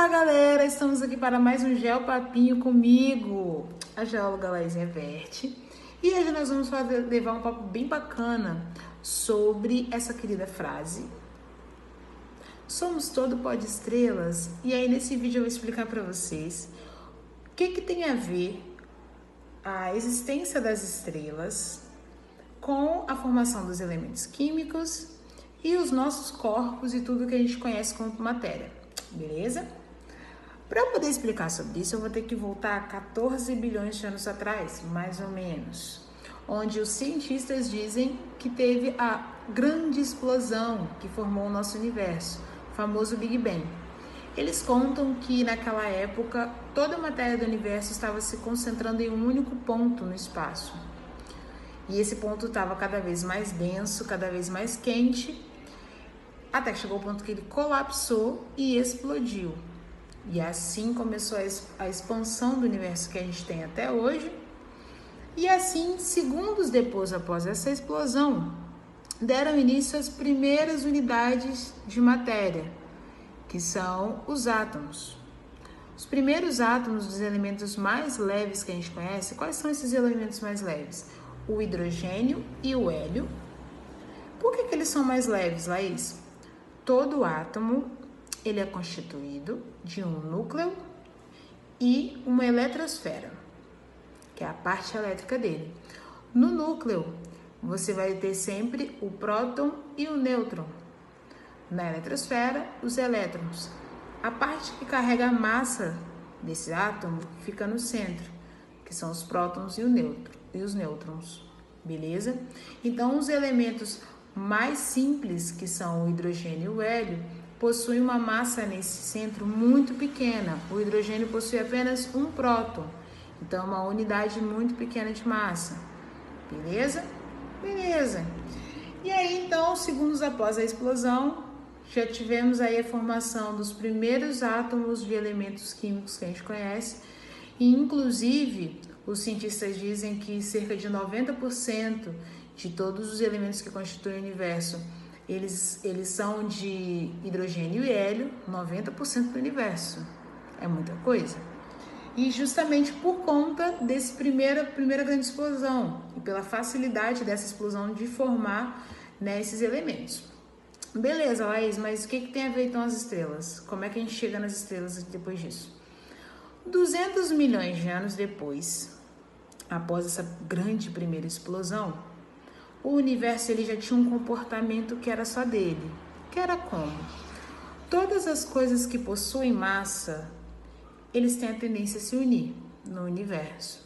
Olá, galera! Estamos aqui para mais um Geopapinho comigo, a geóloga Laizinha Verte. E hoje nós vamos levar um papo bem bacana sobre essa querida frase: somos todo pó de estrelas. E aí nesse vídeo eu vou explicar para vocês o que tem a ver a existência das estrelas com a formação dos elementos químicos e os nossos corpos e tudo que a gente conhece como matéria, beleza? Para eu poder explicar sobre isso, eu vou ter que voltar a 14 bilhões de anos atrás, mais ou menos, onde os cientistas dizem que teve a grande explosão que formou o nosso universo, o famoso Big Bang. Eles contam que naquela época toda a matéria do universo estava se concentrando em um único ponto no espaço. E esse ponto estava cada vez mais denso, cada vez mais quente, até que chegou o ponto que ele colapsou e explodiu. E assim começou a expansão do universo que a gente tem até hoje. E assim, segundos depois, após essa explosão, deram início às primeiras unidades de matéria, que são os átomos. Os primeiros átomos dos elementos mais leves que a gente conhece, quais são esses elementos mais leves? O hidrogênio e o hélio. Por que eles são mais leves, Laís? Todo átomo ele é constituído de um núcleo e uma eletrosfera, que é a parte elétrica dele. No núcleo, você vai ter sempre o próton e o nêutron. Na eletrosfera, os elétrons. A parte que carrega a massa desse átomo fica no centro, que são os prótons e os nêutrons, beleza? Então, os elementos mais simples, que são o hidrogênio e o hélio, possuem uma massa nesse centro muito pequena. O hidrogênio possui apenas um próton, então uma unidade muito pequena de massa, beleza? Beleza. E aí, então, segundos após a explosão, já tivemos aí a formação dos primeiros átomos de elementos químicos que a gente conhece, e inclusive os cientistas dizem que cerca de 90% de todos os elementos que constituem o universo, eles são de hidrogênio e hélio, 90% do universo. É muita coisa. E justamente por conta dessa primeira grande explosão, e pela facilidade dessa explosão de formar, né, esses elementos. Beleza, Laís, mas o que tem a ver então as estrelas? Como é que a gente chega nas estrelas depois disso? 200 milhões de anos depois, após essa grande primeira explosão, o universo ele já tinha um comportamento que era só dele. Que era como? Todas as coisas que possuem massa, eles têm a tendência a se unir no universo.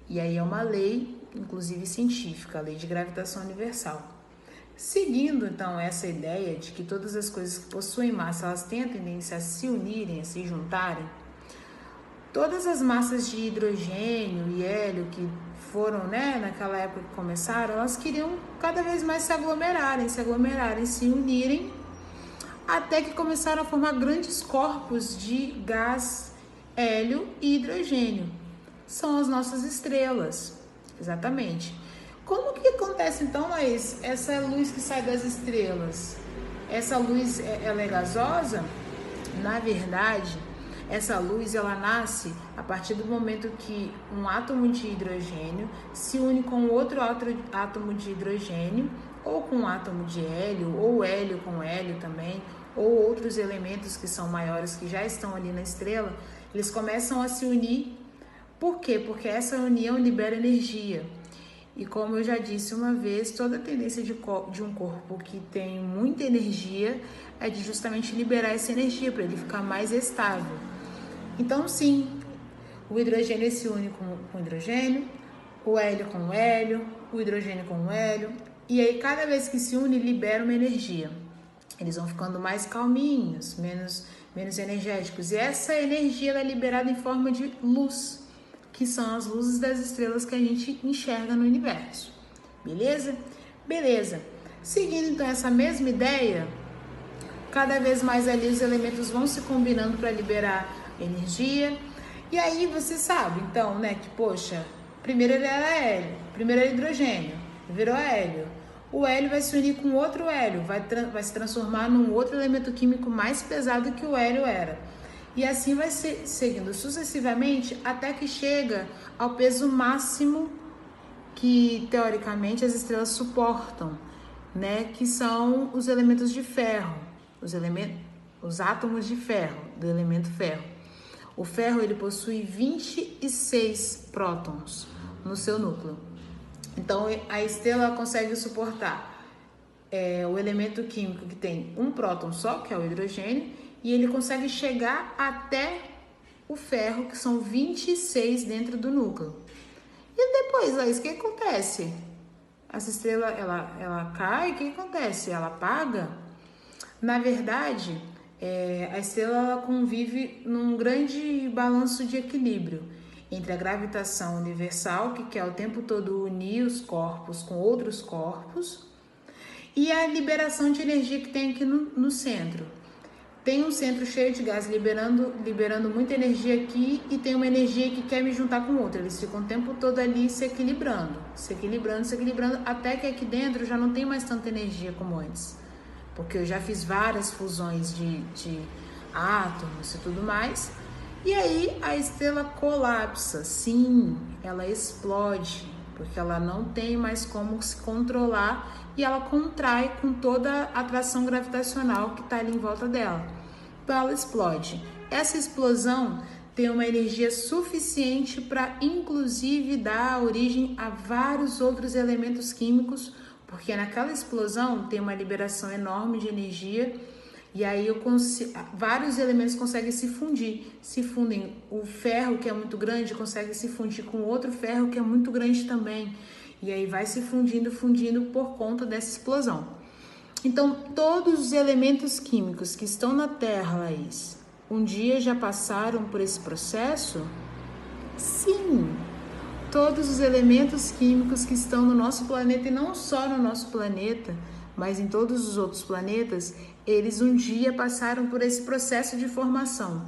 E aí é uma lei, inclusive científica, a lei de gravitação universal. Seguindo, então, essa ideia de que todas as coisas que possuem massa, elas têm a tendência a se unirem, a se juntarem, todas as massas de hidrogênio e hélio que foram, né, naquela época que começaram, elas queriam cada vez mais se aglomerarem, se unirem, até que começaram a formar grandes corpos de gás, hélio e hidrogênio. São as nossas estrelas, exatamente. Como que acontece então, Laís, essa luz que sai das estrelas? Essa luz, ela é gasosa? Na verdade, essa luz ela nasce a partir do momento que um átomo de hidrogênio se une com outro átomo de hidrogênio, ou com um átomo de hélio, ou hélio com hélio também, ou outros elementos que são maiores que já estão ali na estrela, eles começam a se unir. Por quê? Porque essa união libera energia. E como eu já disse uma vez, toda a tendência de um corpo que tem muita energia é de justamente liberar essa energia para ele ficar mais estável. Então, sim, o hidrogênio se une com o hidrogênio, o hélio com o hélio, o hidrogênio com o hélio, e aí cada vez que se une, libera uma energia. Eles vão ficando mais calminhos, menos energéticos, e essa energia ela é liberada em forma de luz, que são as luzes das estrelas que a gente enxerga no universo. Beleza? Beleza. Seguindo então essa mesma ideia, cada vez mais ali os elementos vão se combinando para liberar energia. E aí você sabe, então, né, que poxa, primeiro ele era hélio, primeiro era hidrogênio, virou hélio. o hélio vai se unir com outro hélio, vai se transformar num outro elemento químico mais pesado que o hélio era. E assim vai seguindo sucessivamente até que chega ao peso máximo que, teoricamente, as estrelas suportam, né? Que são os elementos de ferro, os átomos de ferro, do elemento ferro. O ferro, ele possui 26 prótons no seu núcleo. Então, a estrela consegue suportar o elemento químico que tem um próton só, que é o hidrogênio, e ele consegue chegar até o ferro, que são 26 dentro do núcleo. E depois, Laís, o que acontece? Essa estrela, ela cai, o que acontece? Ela apaga? Na verdade, a estrela ela convive num grande balanço de equilíbrio entre a gravitação universal, que quer o tempo todo unir os corpos com outros corpos, e a liberação de energia que tem aqui no centro. Tem um centro cheio de gás liberando muita energia aqui e tem uma energia que quer me juntar com outra. Eles ficam o tempo todo ali se equilibrando, até que aqui dentro já não tem mais tanta energia como antes. Porque eu já fiz várias fusões de átomos e tudo mais. E aí a estrela colapsa, sim, ela explode, porque ela não tem mais como se controlar e ela contrai com toda a atração gravitacional que está ali em volta dela. Então ela explode. Essa explosão tem uma energia suficiente para, inclusive, dar origem a vários outros elementos químicos, porque naquela explosão tem uma liberação enorme de energia e aí vários elementos conseguem se fundir. Se fundem. O ferro, que é muito grande, consegue se fundir com outro ferro que é muito grande também. E aí vai se fundindo por conta dessa explosão. Então, todos os elementos químicos que estão na Terra, Laís, um dia já passaram por esse processo? Sim! Todos os elementos químicos que estão no nosso planeta, e não só no nosso planeta, mas em todos os outros planetas, eles um dia passaram por esse processo de formação.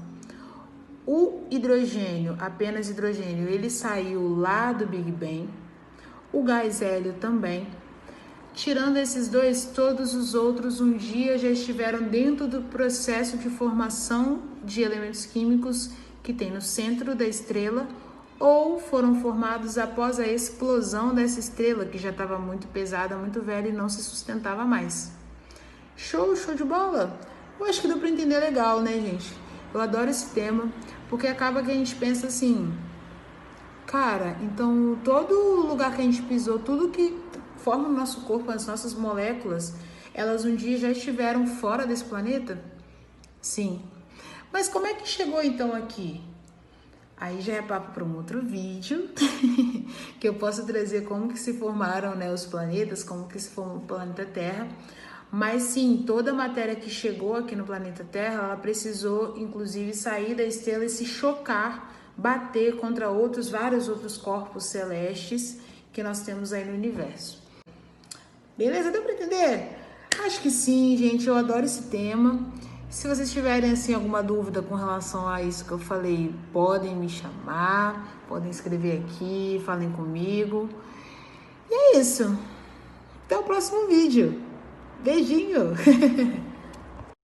O hidrogênio, apenas hidrogênio, ele saiu lá do Big Bang. O gás hélio também. Tirando esses dois, todos os outros um dia já estiveram dentro do processo de formação de elementos químicos que tem no centro da estrela ou foram formados após a explosão dessa estrela que já estava muito pesada, muito velha e não se sustentava mais. Show de bola! Eu acho que deu para entender legal, né, gente? Eu adoro esse tema porque acaba que a gente pensa assim... Cara, então todo lugar que a gente pisou, tudo que forma o nosso corpo, as nossas moléculas, elas um dia já estiveram fora desse planeta? Sim. Mas como é que chegou então aqui? Aí já é papo para um outro vídeo, que eu posso trazer como que se formaram, né, os planetas, como que se formou o planeta Terra. Mas sim, toda a matéria que chegou aqui no planeta Terra, ela precisou inclusive sair da estrela e se chocar, bater contra vários outros corpos celestes que nós temos aí no universo. Beleza? Deu para entender? Acho que sim, gente. Eu adoro esse tema. Se vocês tiverem assim alguma dúvida com relação a isso que eu falei, podem me chamar, podem escrever aqui, falem comigo. E é isso. Até o próximo vídeo. Beijinho!